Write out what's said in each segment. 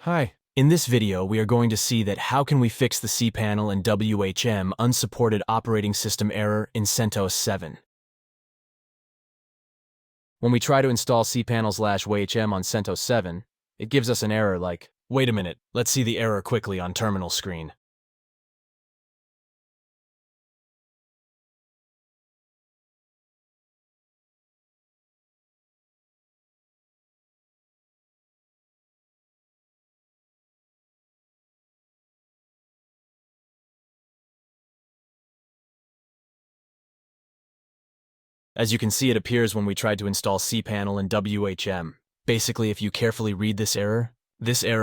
Hi. In this video, we are going to see that how can we fix the cPanel and WHM unsupported operating system error in CentOS 7. When we try to install cPanel/WHM on CentOS 7, it gives us an error like, wait a minute, let's see the error quickly on terminal screen. As you can see, it appears when we tried to install cPanel and WHM. Basically, if you carefully read this error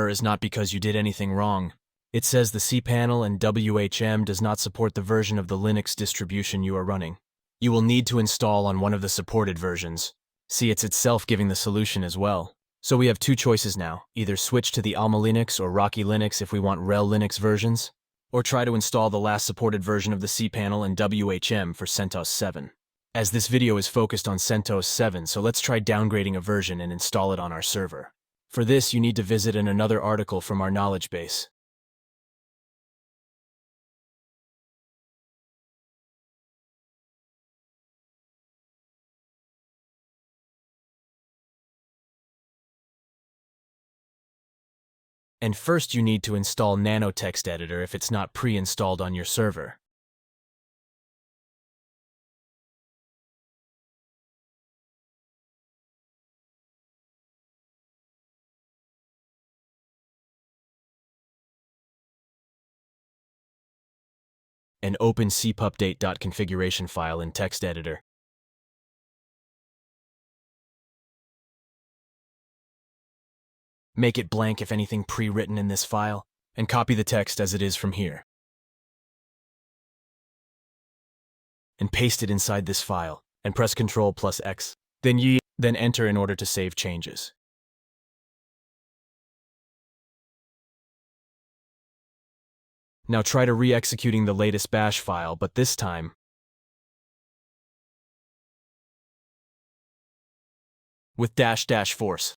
is not because you did anything wrong. It says the cPanel and WHM does not support the version of the Linux distribution you are running. You will need to install on one of the supported versions. See, it's itself giving the solution as well. So we have two choices now, either switch to the Alma Linux or Rocky Linux if we want RHEL Linux versions, or try to install the last supported version of the cPanel and WHM for CentOS 7. As this video is focused on CentOS 7, so let's try downgrading a version and install it on our server. For this, you need to visit another article from our knowledge base. And first you need to install Nano text editor if it's not pre-installed on your server. And open cpupdate.configuration file in text editor. Make it blank if anything pre-written in this file, and copy the text as it is from here. And paste it inside this file, and press Ctrl+X. Then enter in order to save changes. Now try to re-executing the latest bash file, but this time, with -- force.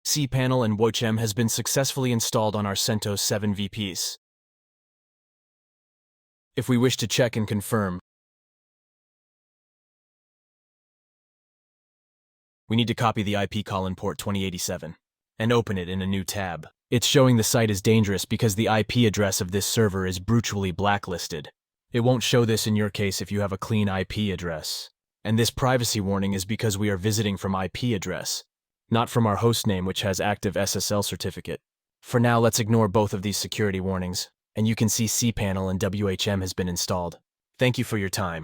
cPanel and WHM has been successfully installed on our CentOS 7 VPs. If we wish to check and confirm, we need to copy the IP colon port 2087 and open it in a new tab. It's showing the site is dangerous because the IP address of this server is brutally blacklisted. It won't show this in your case if you have a clean IP address. And this privacy warning is because we are visiting from IP address, not from our hostname which has active SSL certificate. For now, let's ignore both of these security warnings, and you can see cPanel and WHM has been installed. Thank you for your time.